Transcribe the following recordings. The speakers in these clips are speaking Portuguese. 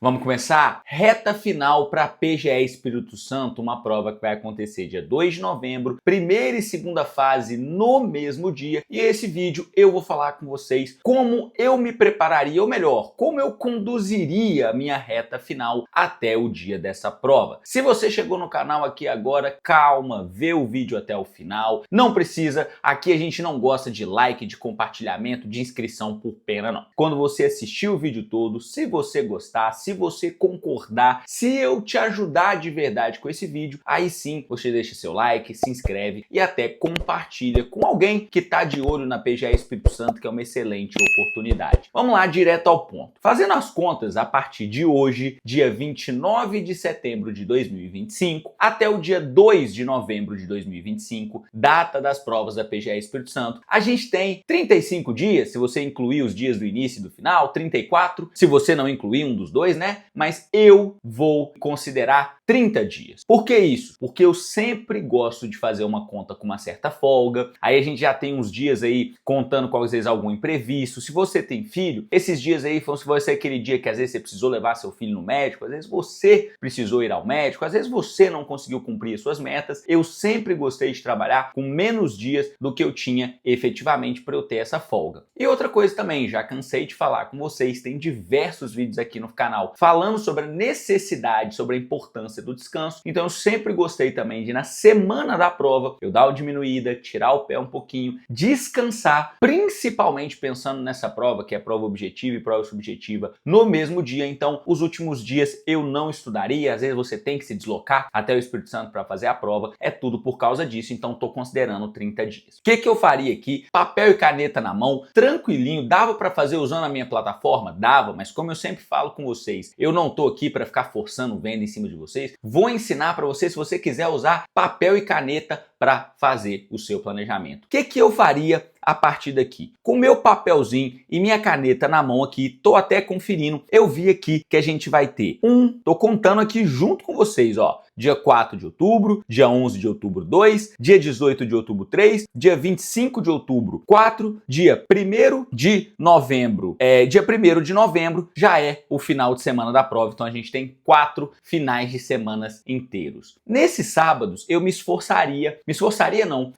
Vamos começar? Reta final para a PGE Espírito Santo, uma prova que vai acontecer dia 2 de novembro, primeira e segunda fase no mesmo dia. E esse vídeo eu vou falar com vocês como eu me prepararia, ou melhor, como eu conduziria a minha reta final até o dia dessa prova. Se você chegou no canal aqui agora, calma, vê o vídeo até o final. Não precisa, aqui a gente não gosta de like, de compartilhamento, de inscrição por pena não. Quando você assistir o vídeo todo, se você gostar, se você concordar, se eu te ajudar de verdade com esse vídeo, aí sim você deixa seu like, se inscreve e até compartilha com alguém que tá de olho na PGE Espírito Santo, que é uma excelente oportunidade. Vamos lá, direto ao ponto. Fazendo as contas, a partir de hoje, dia 29 de setembro de 2025, até o dia 2 de novembro de 2025, data das provas da PGE Espírito Santo, a gente tem 35 dias, se você incluir os dias do início e do final, 34, se você não incluir um dos dois, né? Mas eu vou considerar 30 dias. Por que isso? Porque eu sempre gosto de fazer uma conta com uma certa folga. Aí a gente já tem uns dias aí contando com às vezes algum imprevisto. Se você tem filho, esses dias aí se você aquele dia que às vezes você precisou levar seu filho no médico, às vezes você precisou ir ao médico, às vezes você não conseguiu cumprir as suas metas. Eu sempre gostei de trabalhar com menos dias do que eu tinha efetivamente para eu ter essa folga. E outra coisa também, já cansei de falar com vocês, tem diversos vídeos aqui no canal falando sobre a necessidade, sobre a importância do descanso. Então eu sempre gostei também de na semana da prova eu dar uma diminuída, tirar o pé um pouquinho, descansar, principalmente pensando nessa prova que é prova objetiva e prova subjetiva no mesmo dia. Então os últimos dias eu não estudaria, às vezes você tem que se deslocar até o Espírito Santo para fazer a prova, é tudo por causa disso, então estou considerando 30 dias. O que eu faria aqui? Papel e caneta na mão, tranquilinho, dava para fazer usando a minha plataforma? Dava, mas como eu sempre falo com vocês, eu não tô aqui para ficar forçando venda em cima de vocês. Vou ensinar para você, se você quiser usar papel e caneta para fazer o seu planejamento. O que eu faria a partir daqui? Com meu papelzinho e minha caneta na mão aqui, tô até conferindo, eu vi aqui que a gente vai ter tô contando aqui junto com vocês, ó, dia 4 de outubro, dia 11 de outubro 2, dia 18 de outubro 3, dia 25 de outubro 4, dia 1º de novembro, dia 1º de novembro já é o final de semana da prova, então a gente tem 4 finais de semanas inteiros. Nesses sábados eu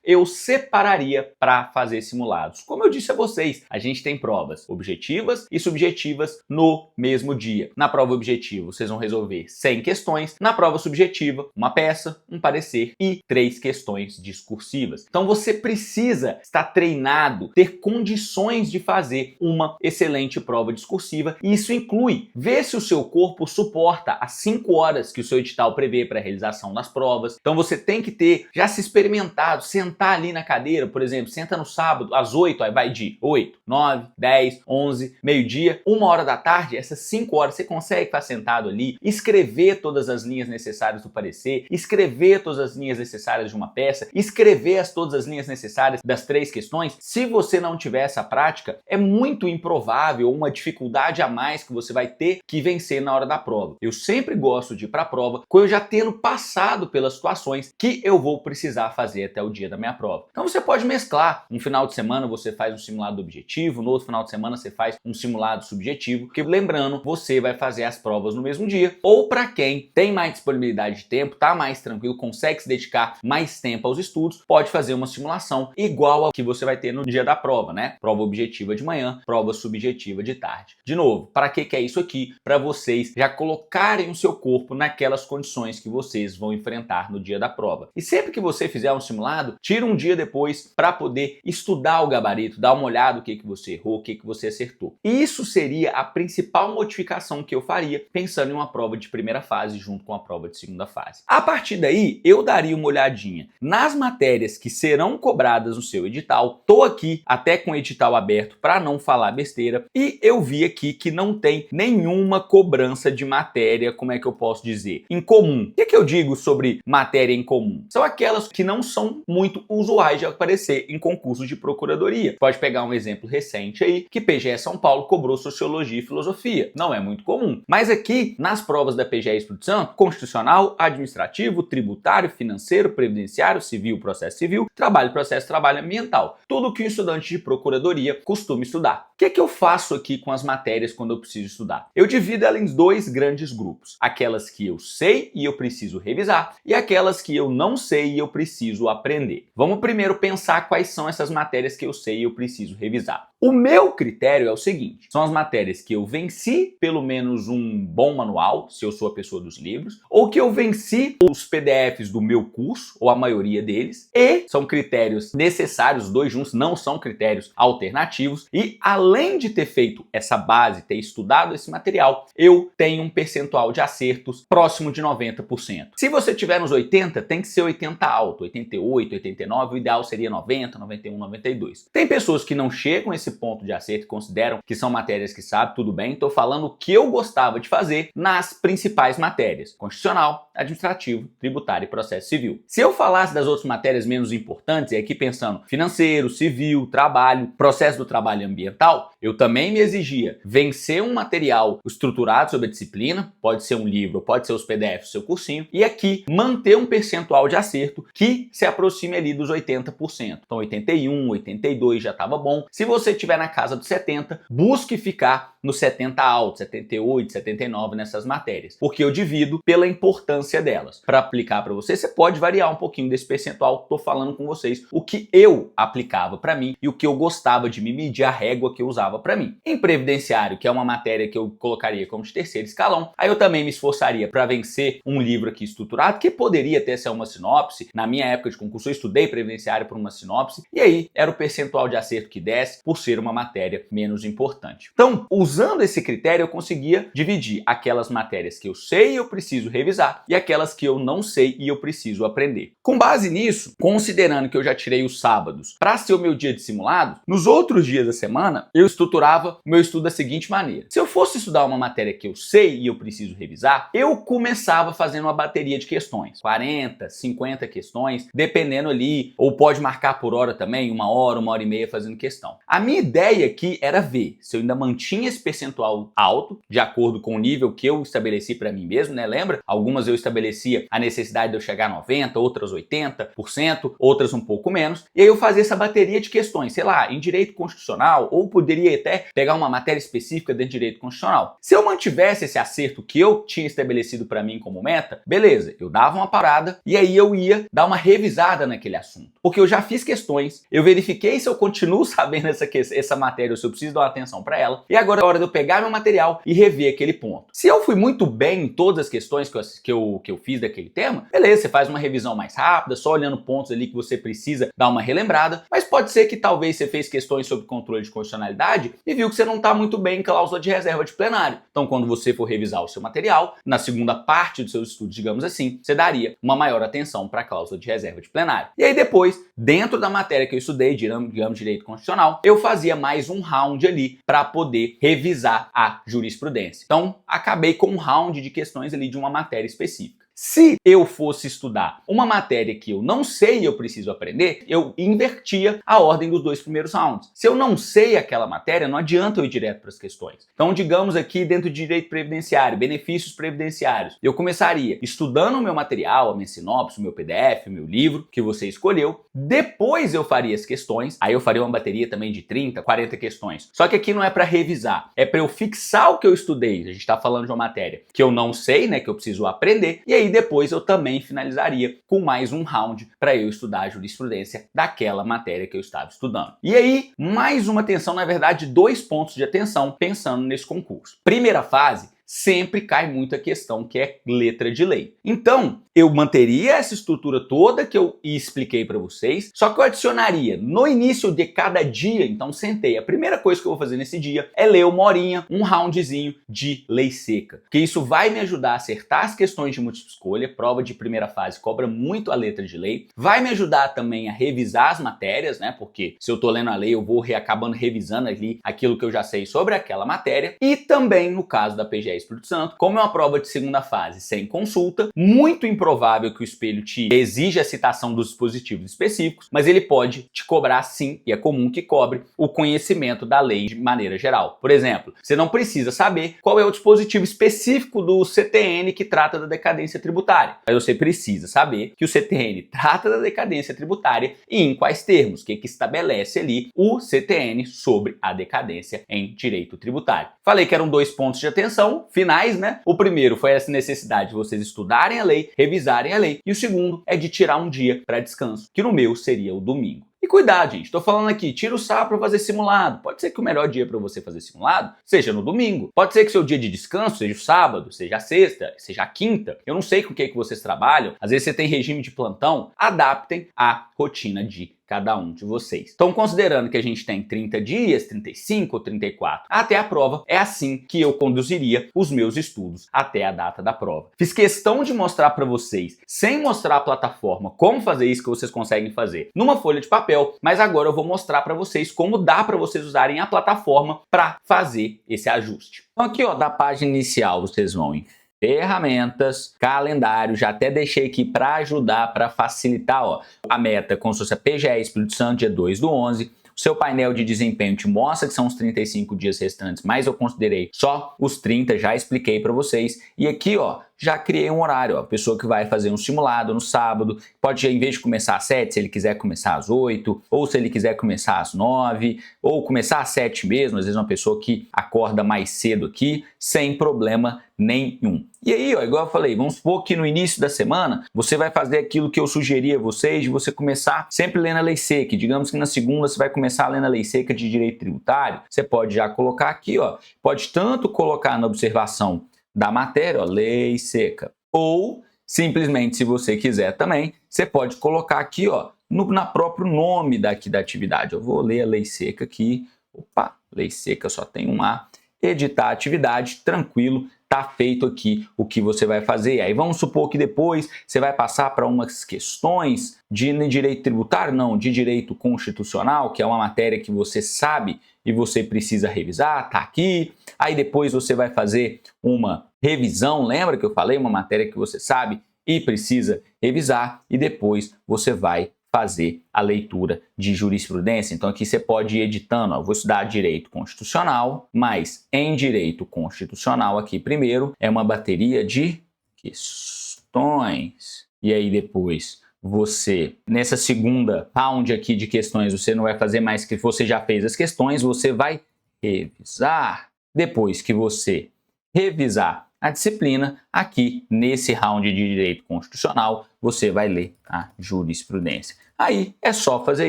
eu separaria para fazer simulados. Como eu disse a vocês, a gente tem provas objetivas e subjetivas no mesmo dia. Na prova objetiva, vocês vão resolver 100 questões. Na prova subjetiva, uma peça, um parecer e 3 questões discursivas. Então você precisa estar treinado, ter condições de fazer uma excelente prova discursiva. E isso inclui ver se o seu corpo suporta as 5 horas que o seu edital prevê para a realização das provas. Então você tem que ter já se experimentado, sentar ali na cadeira, por exemplo, senta no sábado às 8, aí vai de 8, 9, 10, 11, meio-dia, 1 hora da tarde, essas 5 horas você consegue ficar sentado ali, escrever todas as linhas necessárias do parecer, escrever todas as linhas necessárias de uma peça, escrever todas as linhas necessárias das 3 questões. Se você não tiver essa prática, é muito improvável, uma dificuldade a mais que você vai ter que vencer na hora da prova. Eu sempre gosto de ir para a prova com eu já tendo passado pelas situações que eu vou precisar fazer até o dia da minha prova. Então você pode mesclar. Um final de semana você faz um simulado objetivo, no outro final de semana você faz um simulado subjetivo, porque lembrando, você vai fazer as provas no mesmo dia. Ou para quem tem mais disponibilidade de tempo, tá mais tranquilo, consegue se dedicar mais tempo aos estudos, pode fazer uma simulação igual a que você vai ter no dia da prova, né? Prova objetiva de manhã, prova subjetiva de tarde. De novo, para que é isso aqui? Para vocês já colocarem o seu corpo naquelas condições que vocês vão enfrentar no dia da prova. E sempre que você fizer um simulado, tira um dia depois para poder estudar o gabarito, dar uma olhada no que você errou, o que você acertou. E isso seria a principal modificação que eu faria pensando em uma prova de primeira fase junto com a prova de segunda fase. A partir daí, eu daria uma olhadinha nas matérias que serão cobradas no seu edital. Tô aqui até com o edital aberto para não falar besteira e eu vi aqui que não tem nenhuma cobrança de matéria, como é que eu posso dizer, em comum. O que eu digo sobre matéria em comum? São aquelas que não são muito usuais de aparecer em concursos de procuradoria. Pode pegar um exemplo recente aí, que PGE São Paulo cobrou Sociologia e Filosofia. Não é muito comum. Mas aqui, nas provas da PGE Espírito Santo, Constitucional, administrativo, tributário, financeiro, previdenciário, civil, processo civil, trabalho, processo, trabalho ambiental. Tudo que um estudante de procuradoria costuma estudar. O que é que eu faço aqui com as matérias quando eu preciso estudar? Eu divido elas em dois grandes grupos. Aquelas que eu sei e eu preciso revisar e aquelas que eu não sei e eu preciso aprender. Vamos primeiro pensar quais são essas matérias que eu sei e eu preciso revisar. O meu critério é o seguinte, são as matérias que eu venci pelo menos um bom manual, se eu sou a pessoa dos livros, ou que eu venci os PDFs do meu curso, ou a maioria deles, e são critérios necessários, os dois juntos não são critérios alternativos, e além de ter feito essa base, ter estudado esse material, eu tenho um percentual de acertos próximo de 90%. Se você tiver nos 80, tem que ser 80 alto, 88, 89, o ideal seria 90, 91, 92. Tem pessoas que não chegam a esse ponto de acerto e consideram que são matérias que sabem, tudo bem, estou falando o que eu gostava de fazer nas principais matérias, constitucional, administrativo, tributário e processo civil. Se eu falasse das outras matérias menos importantes, e aqui pensando financeiro, civil, trabalho, processo do trabalho ambiental, eu também me exigia vencer um material estruturado sobre a disciplina, pode ser um livro, pode ser os PDFs do seu cursinho, e aqui manter um percentual de acerto que se aproxime ali dos 80%. Então 81, 82 já estava bom. Se você estiver na casa dos 70, busque ficar no 70 alto, 78, 79 nessas matérias, porque eu divido pela importância delas. Para aplicar para você, você pode variar um pouquinho desse percentual, estou falando com vocês o que eu aplicava para mim e o que eu gostava de me medir, a régua que eu usava para mim. Em previdenciário, que é uma matéria que eu colocaria como de terceiro escalão, aí eu também me esforçaria para vencer um livro aqui estruturado, que poderia ter essa uma sinopse. Na minha época de concurso eu estudei previdenciário por uma sinopse, e aí era o percentual de acerto que desce por ser uma matéria menos importante. Então, usando esse critério, eu conseguia dividir aquelas matérias que eu sei e eu preciso revisar e aquelas que eu não sei e eu preciso aprender. Com base nisso, considerando que eu já tirei os sábados para ser o meu dia de simulado, nos outros dias da semana eu estruturava o meu estudo da seguinte maneira. Se eu fosse estudar uma matéria que eu sei e eu preciso revisar, eu começava fazendo uma bateria de questões, 40, 50 questões, dependendo ali, ou pode marcar por hora também, uma hora e meia fazendo questão. A minha ideia aqui era ver se eu ainda mantinha esse percentual alto, de acordo com o nível que eu estabeleci para mim mesmo, né? Lembra? Algumas eu estabelecia a necessidade de eu chegar a 90, outras 80%, outras um pouco menos, e aí eu fazia essa bateria de questões, sei lá, em direito constitucional, ou poderia até pegar uma matéria específica de direito constitucional. Se eu mantivesse esse acerto que eu tinha estabelecido para mim como meta, beleza, eu dava uma parada e aí eu ia dar uma revisada naquele assunto. Porque eu já fiz questões, eu verifiquei se eu continuo sabendo essa matéria ou se eu preciso dar uma atenção para ela, e agora é hora de eu pegar meu material e rever aquele ponto. Se eu fui muito bem em todas as questões que eu fiz daquele tema, beleza, você faz uma revisão mais rápida, só olhando pontos ali que você precisa dar uma relembrada, mas pode ser que talvez você fez questões sobre controle de constitucionalidade e viu que você não está muito bem em cláusula de reserva de plenário. Então, quando você for revisar o seu material, na segunda parte dos seus estudos, digamos assim, você daria uma maior atenção para a cláusula de reserva de plenário. E aí depois, dentro da matéria que eu estudei, digamos direito constitucional, eu fazia mais um round ali para poder revisar a jurisprudência. Então, acabei com um round de questões ali de uma matéria específica. Se eu fosse estudar uma matéria que eu não sei e eu preciso aprender, eu invertia a ordem dos dois primeiros rounds. Se eu não sei aquela matéria, não adianta eu ir direto para as questões. Então, digamos aqui dentro de direito previdenciário, benefícios previdenciários, eu começaria estudando o meu material, a minha sinopse, o meu PDF, o meu livro, que você escolheu. Depois eu faria as questões, aí eu faria uma bateria também de 30, 40 questões. Só que aqui não é para revisar, é para eu fixar o que eu estudei. A gente está falando de uma matéria que eu não sei, né, que eu preciso aprender, e aí depois eu também finalizaria com mais um round para eu estudar a jurisprudência daquela matéria que eu estava estudando. E aí, mais uma atenção, na verdade, 2 pontos de atenção pensando nesse concurso. Primeira fase, sempre cai muito a questão que é letra de lei. Então, eu manteria essa estrutura toda que eu expliquei para vocês, só que eu adicionaria no início de cada dia, então sentei, a primeira coisa que eu vou fazer nesse dia é ler uma horinha, um roundzinho de lei seca, porque isso vai me ajudar a acertar as questões de múltipla escolha, prova de primeira fase cobra muito a letra de lei, vai me ajudar também a revisar as matérias, né, porque se eu tô lendo a lei eu vou acabando revisando ali aquilo que eu já sei sobre aquela matéria, e também no caso da PGE Espírito Santo. Como é uma prova de segunda fase sem consulta, muito improvável que o espelho te exija a citação dos dispositivos específicos, mas ele pode te cobrar sim, e é comum que cobre, o conhecimento da lei de maneira geral. Por exemplo, você não precisa saber qual é o dispositivo específico do CTN que trata da decadência tributária, mas você precisa saber que o CTN trata da decadência tributária e em quais termos, que estabelece ali o CTN sobre a decadência em direito tributário. Falei que eram 2 pontos de atenção finais, né? O primeiro foi essa necessidade de vocês estudarem a lei, revisarem a lei, e o segundo é de tirar um dia para descanso, que no meu seria o domingo. E cuidado, gente, tô falando aqui, tira o sábado para fazer simulado. Pode ser que o melhor dia para você fazer simulado seja no domingo. Pode ser que seu dia de descanso seja o sábado, seja a sexta, seja a quinta. Eu não sei com o que vocês trabalham. Às vezes você tem regime de plantão. Adaptem a rotina de cada um de vocês. Então, considerando que a gente tem 30 dias, 35 ou 34 até a prova, é assim que eu conduziria os meus estudos até a data da prova. Fiz questão de mostrar para vocês, sem mostrar a plataforma, como fazer isso que vocês conseguem fazer numa folha de papel, mas agora eu vou mostrar para vocês como dá para vocês usarem a plataforma para fazer esse ajuste. Então aqui, ó, da página inicial, vocês vão em ferramentas, calendário, já até deixei aqui para ajudar, para facilitar, ó, a meta como se fosse a PGE Espírito Santo, dia 2/11. O seu painel de desempenho te mostra que são os 35 dias restantes, mas eu considerei só os 30, já expliquei para vocês. E aqui, ó, já criei um horário, ó, a pessoa que vai fazer um simulado no sábado, pode, em vez de começar às 7, se ele quiser começar às 8, ou se ele quiser começar às 9, ou começar às 7 mesmo, às vezes uma pessoa que acorda mais cedo aqui, sem problema nenhum. E aí, ó, igual eu falei, vamos supor que no início da semana você vai fazer aquilo que eu sugeri a vocês, de você começar sempre lendo a lei seca. Digamos que na segunda você vai começar lendo a lei seca de direito tributário, você pode já colocar aqui, ó, pode tanto colocar na observação da matéria, ó, lei seca, ou simplesmente, se você quiser também, você pode colocar aqui, ó, na próprio nome daqui da atividade. Eu vou ler a lei seca aqui, opa, lei seca só tem um A, editar a atividade, tranquilo, tá feito aqui o que você vai fazer. Aí vamos supor que depois você vai passar para umas questões de direito tributário, não, de direito constitucional, que é uma matéria que você sabe e você precisa revisar, tá aqui. Aí depois você vai fazer uma revisão, lembra que eu falei? Uma matéria que você sabe e precisa revisar, e depois você vai fazer a leitura de jurisprudência. Então aqui você pode ir editando, ó, vou estudar direito constitucional, mas em direito constitucional aqui primeiro é uma bateria de questões. E aí depois você, nessa segunda round aqui de questões, você não vai fazer mais que você já fez as questões, você vai revisar. Depois que você revisar a disciplina, aqui nesse round de direito constitucional, você vai ler a jurisprudência. Aí é só fazer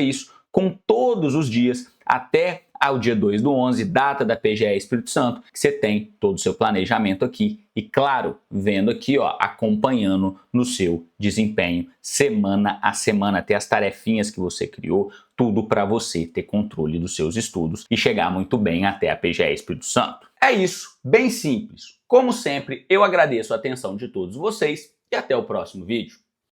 isso com todos os dias até ao dia 2/11, data da PGE Espírito Santo, que você tem todo o seu planejamento aqui e, claro, vendo aqui, ó, acompanhando no seu desempenho semana a semana, até as tarefinhas que você criou, tudo para você ter controle dos seus estudos e chegar muito bem até a PGE Espírito Santo. É isso, bem simples. Como sempre, eu agradeço a atenção de todos vocês e até o próximo vídeo.